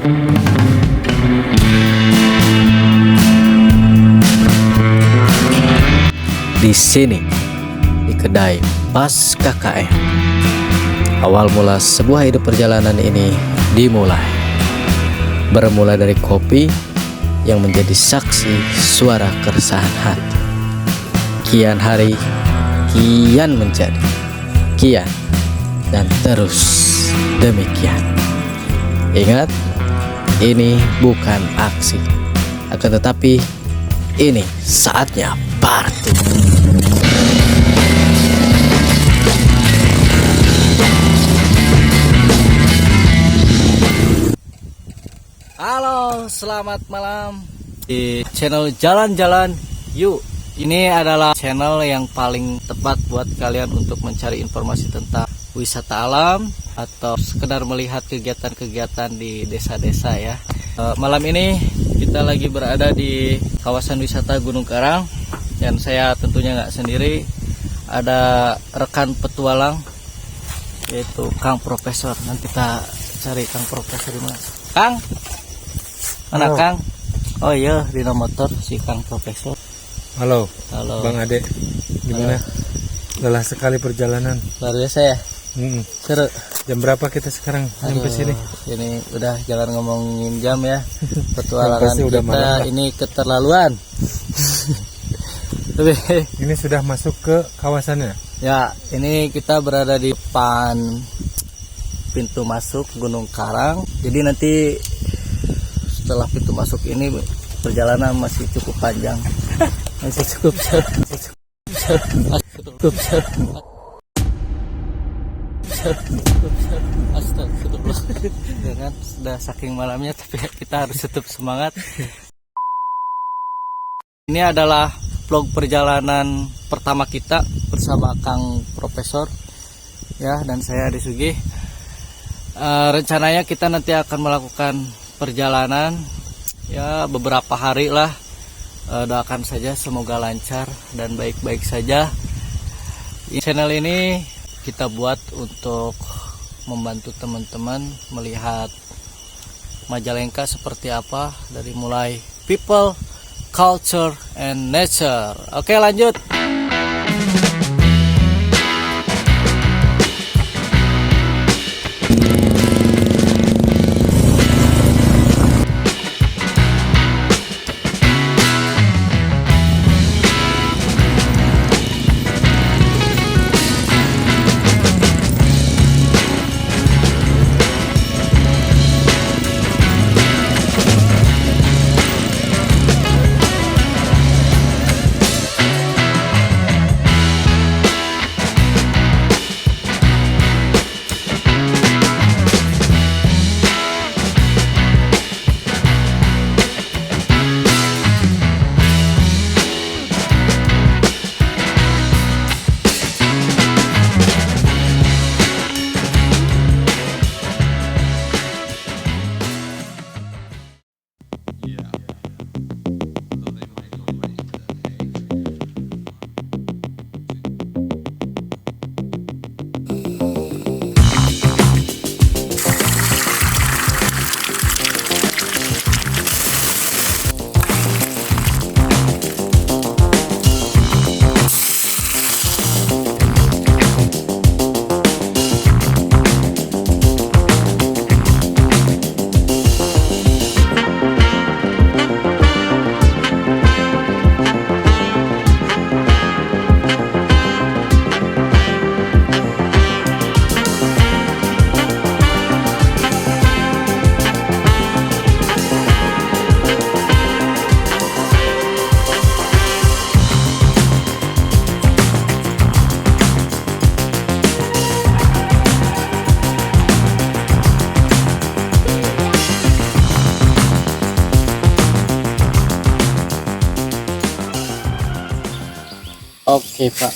Di sini, di kedai Pas KKN, awal mula sebuah hidup perjalanan ini dimulai. Bermula dari kopi yang menjadi saksi suara keresahan hati. Kian hari, kian menjadi, kian dan terus demikian. Ingat, ini bukan aksi, akan tetapi ini saatnya party. Halo, selamat malam di channel Jalan-Jalan Yuk. Ini adalah channel yang paling tepat buat kalian untuk mencari informasi tentang wisata alam atau sekedar melihat kegiatan-kegiatan di desa-desa ya. Malam ini kita lagi berada di kawasan wisata Gunung Karang dan saya tentunya nggak sendiri, ada rekan petualang yaitu Kang Profesor. Nanti kita cari Kang Profesor di mana? Kang? Mana halo. Kang? Oh iya, di motor si Kang Profesor. Halo. Halo. Bang Ade. Gimana? Lelah sekali perjalanan. Luar biasa ya? Seru. Jam berapa kita sekarang sampai sini? Ini udah jangan ngomongin jam ya. Petualangan udah kita malam, ini keterlaluan. Ini sudah masuk ke kawasannya? Ya, ini kita berada di depan pintu masuk Gunung Karang. Jadi nanti setelah pintu masuk ini perjalanan masih cukup panjang. Masih cukup Astagfirullah. Jangan, sudah saking malamnya tapi kita harus tetap semangat. Ini adalah vlog perjalanan pertama kita bersama Kang Profesor ya, dan saya Adi Sugih. Rencananya kita nanti akan melakukan perjalanan ya beberapa hari lah. Doakan saja semoga lancar dan baik-baik saja. Channel ini kita buat untuk membantu teman-teman melihat Majalengka seperti apa dari mulai people, culture, and nature. Oke, lanjut. Oke Pak.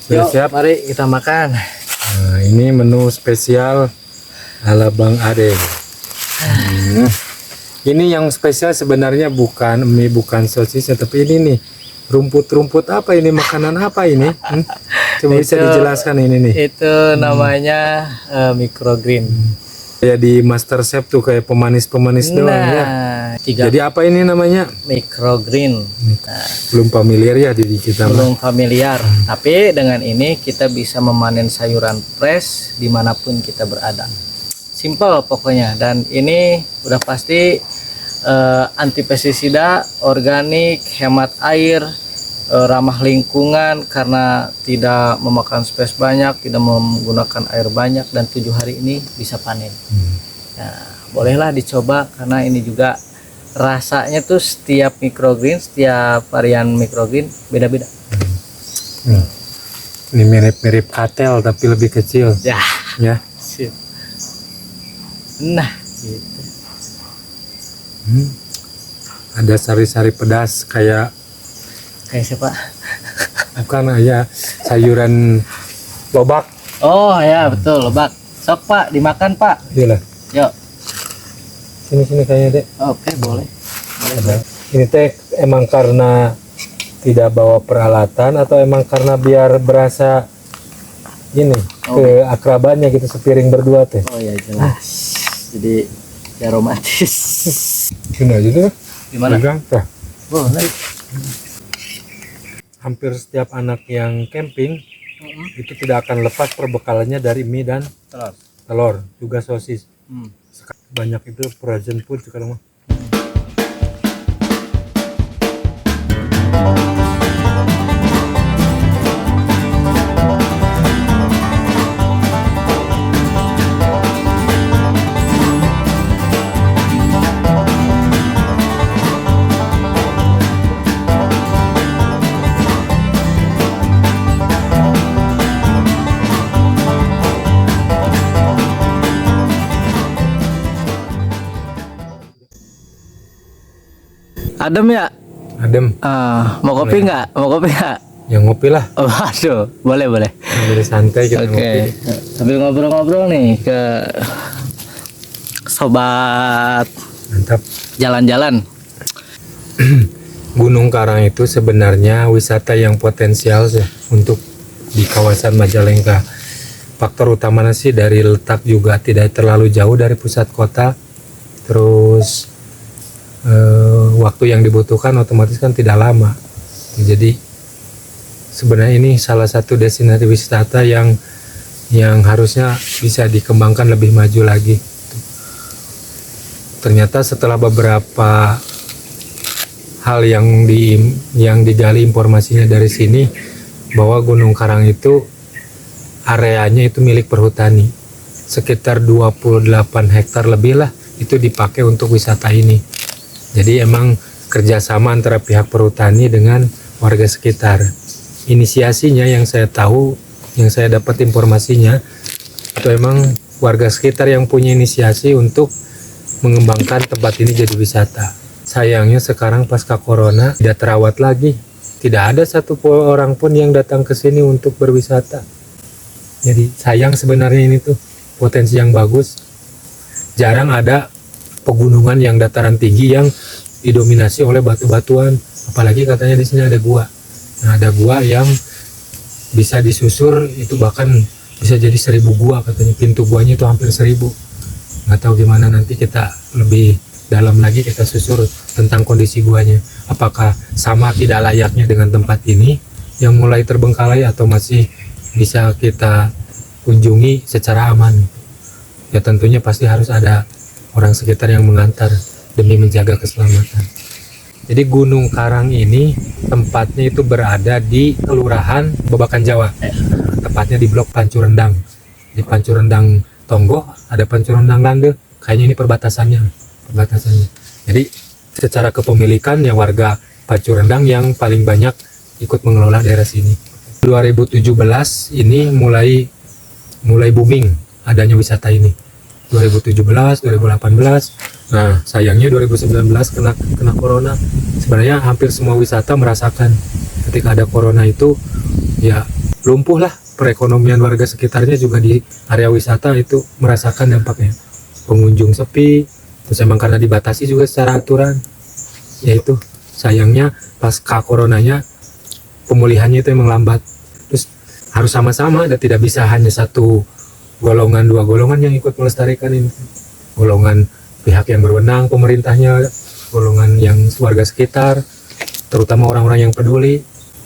Sudah siap? Mari kita makan. Nah, ini menu spesial ala Bang Ade. Ini yang spesial sebenarnya bukan mie, bukan sosisnya, tapi ini nih rumput-rumput apa ini, makanan apa ini? Coba bisa dijelaskan ini nih. Itu namanya microgreen. Kayak di MasterChef tuh kayak pemanis-pemanis doang ya. Nah, Jadi apa ini namanya? microgreen. Nah, Belum familiar ya di kita mah. belum familiar, tapi dengan ini kita bisa memanen sayuran fresh dimanapun kita berada. Simple pokoknya, dan ini udah pasti anti pestisida, organik, hemat air, ramah lingkungan karena tidak memakan space banyak, tidak menggunakan air banyak, dan 7 hari ini bisa panen. Nah, bolehlah dicoba karena ini juga rasanya tuh setiap microgreen, setiap varian microgreen beda-beda. Ini mirip-mirip katel tapi lebih kecil Ya, ya. sip. Nah, gitu. Ada sari-sari pedas kayak Kayak siapa? bukan ya sayuran lobak. Oh ya, betul, lebak. Sok Pak, dimakan Pak. Iyalah. Yuk. Sini kayaknya dek. Oke, boleh. Ada. Ini teh emang karena tidak bawa peralatan atau emang karena biar berasa ini keakrabannya gitu sepiring berdua teh. Oh ya, jelas. Jadi ya romantis. Gini aja deh. Gimana? Pegang, tah. Boleh. Hampir setiap anak yang camping itu tidak akan lepas perbekalannya dari mie dan Telur. telur, juga sosis. Hmm. Banyak itu frozen food sekarang mah. Adem ya? Adem. Mau kopi nggak? Mau kopi nggak? Ya ngopi lah. Oh, aduh, boleh boleh. Sambil santai kita ngopi. Oke. Sambil ngobrol-ngobrol nih ke sobat Mantap. jalan-jalan. Gunung Karang itu sebenarnya wisata yang potensial sih untuk di kawasan Majalengka. Faktor utamanya sih dari letak juga tidak terlalu jauh dari pusat kota. Terus waktu yang dibutuhkan otomatis kan tidak lama. Jadi sebenarnya ini salah satu destinasi wisata yang harusnya bisa dikembangkan lebih maju lagi. Ternyata setelah beberapa hal yang digali informasinya dari sini, bahwa Gunung Karang itu areanya itu milik perhutani, sekitar 28 hektar lebih lah itu dipakai untuk wisata ini. Jadi emang kerjasama antara pihak perhutani dengan warga sekitar. Inisiasinya yang saya tahu, yang saya dapat informasinya, itu emang warga sekitar yang punya inisiasi untuk mengembangkan tempat ini jadi wisata. Sayangnya sekarang pasca corona tidak terawat lagi. Tidak ada satu orang pun yang datang ke sini untuk berwisata. Jadi sayang sebenarnya ini tuh potensi yang bagus. Jarang ada pegunungan yang dataran tinggi yang didominasi oleh batu-batuan. Apalagi katanya di sini ada gua. Nah, ada gua yang bisa disusur itu bahkan bisa jadi 1000 gua katanya. Pintu guanya itu hampir 1000. Nggak tahu gimana nanti kita lebih dalam lagi kita susur tentang kondisi guanya. Apakah sama tidak layaknya dengan tempat ini yang mulai terbengkalai atau masih bisa kita kunjungi secara aman. Ya tentunya pasti harus ada orang sekitar yang mengantar demi menjaga keselamatan. Jadi Gunung Karang ini tempatnya itu berada di Kelurahan Babakan Jawa. Tepatnya di Blok Pancurendang. Di Pancurendang Tonggo ada Pancurendang Lande. Kayaknya ini perbatasannya. Jadi secara kepemilikan ya warga Pancurendang yang paling banyak ikut mengelola daerah sini. 2017 ini mulai booming adanya wisata ini. 2017, 2018. Nah, sayangnya 2019 kena corona. Sebenarnya hampir semua wisata merasakan ketika ada corona itu ya lumpuh lah perekonomian warga sekitarnya juga di area wisata itu merasakan dampaknya. Pengunjung sepi, terus emang karena dibatasi juga secara aturan. Yaitu sayangnya pasca coronanya pemulihannya itu emang lambat. Terus harus sama-sama dan tidak bisa hanya satu golongan, dua golongan yang ikut melestarikan ini. golongan pihak yang berwenang, pemerintahnya, golongan yang warga sekitar, terutama orang-orang yang peduli.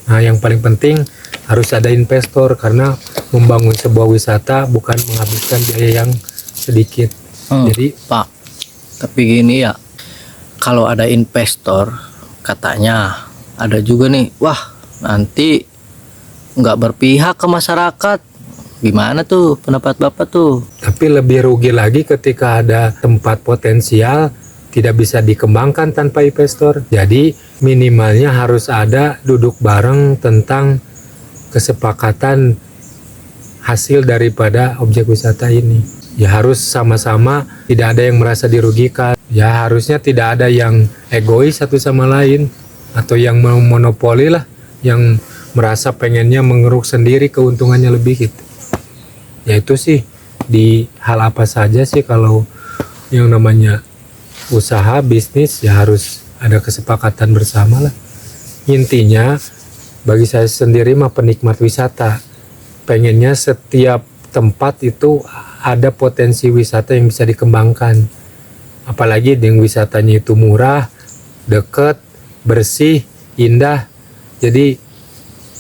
Nah, yang paling penting harus ada investor, karena membangun sebuah wisata bukan menghabiskan biaya yang sedikit. Jadi Pak, tapi gini ya, kalau ada investor, katanya ada juga nih, wah nanti nggak berpihak ke masyarakat. Gimana tuh pendapat Bapak tuh? tapi lebih rugi lagi ketika ada tempat potensial tidak bisa dikembangkan tanpa investor. Jadi minimalnya harus ada duduk bareng tentang kesepakatan hasil daripada objek wisata ini. Ya harus sama-sama, tidak ada yang merasa dirugikan. Ya harusnya tidak ada yang egois satu sama lain, atau yang mau monopoli lah, yang merasa pengennya mengeruk sendiri keuntungannya lebih gitu. Ya itu sih di hal apa saja sih, kalau yang namanya usaha bisnis ya harus ada kesepakatan bersama lah. Intinya bagi saya sendiri mah penikmat wisata, pengennya setiap tempat itu ada potensi wisata yang bisa dikembangkan. Apalagi dengan wisatanya itu murah, deket, bersih, indah. Jadi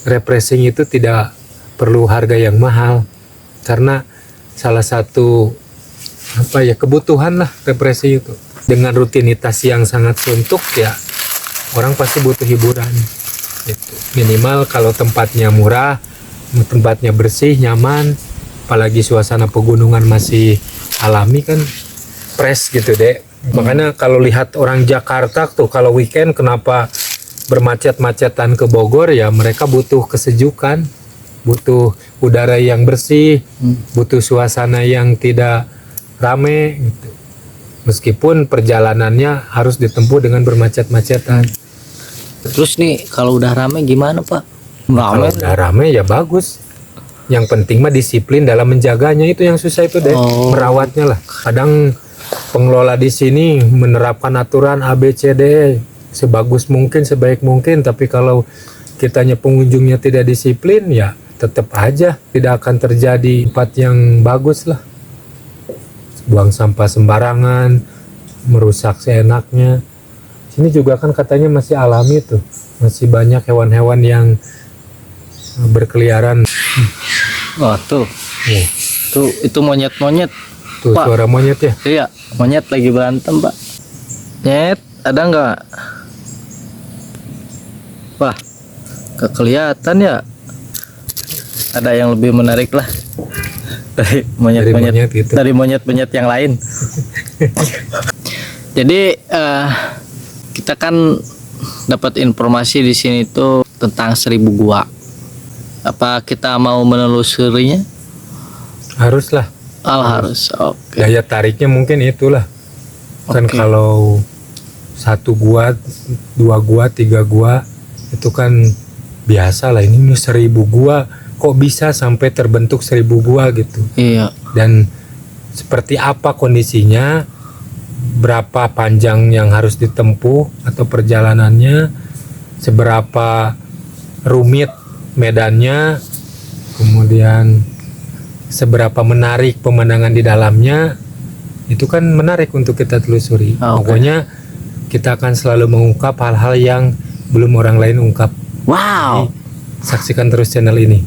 refreshing itu tidak perlu harga yang mahal, karena salah satu kebutuhan lah refreshing itu. Dengan rutinitas yang sangat suntuk ya, orang pasti butuh hiburan. Gitu. Minimal kalau tempatnya murah, tempatnya bersih, nyaman, apalagi suasana pegunungan masih alami kan, fresh gitu deh. Makanya kalau lihat orang Jakarta tuh kalau weekend kenapa bermacet-macetan ke Bogor, ya mereka butuh kesejukan, butuh udara yang bersih, butuh suasana yang tidak rame gitu. Meskipun perjalanannya harus ditempuh dengan bermacet-macetan. Terus nih kalau udah rame gimana Pak? Kalau udah rame ya bagus. Yang penting mah disiplin dalam menjaganya, itu yang susah itu deh, merawatnya lah. Kadang pengelola di sini menerapkan aturan ABCD sebagus mungkin, sebaik mungkin, tapi kalau kitanya pengunjungnya tidak disiplin ya tetap aja tidak akan terjadi tempat yang bagus lah. Buang sampah sembarangan, merusak seenaknya. Sini juga kan katanya masih alami tuh, masih banyak hewan-hewan yang berkeliaran. Oh tuh, tuh itu monyet-monyet. Tuh Pak, suara monyet ya? Iya, monyet lagi berantem Pak. Nyet, ada nggak? Wah, kelihatan ya. Ada yang lebih menarik lah dari monyet-monyet gitu. Dari monyet-monyet yang lain. Jadi kita kan dapat informasi di sini tuh tentang 1000 gua. Apa kita mau menelusurinya? Haruslah. Harus. Oke. Daya tariknya mungkin itulah. Kan kalau 1 gua, 2 gua, 3 gua itu kan biasa lah. Ini 1000 gua, kok bisa sampai terbentuk 1000 gua gitu. Iya. Dan seperti apa kondisinya, berapa panjang yang harus ditempuh atau perjalanannya, seberapa rumit medannya, kemudian seberapa menarik pemandangan di dalamnya, itu kan menarik untuk kita telusuri. Pokoknya kita akan selalu mengungkap hal-hal yang belum orang lain ungkap. Wow. Jadi, saksikan terus channel ini.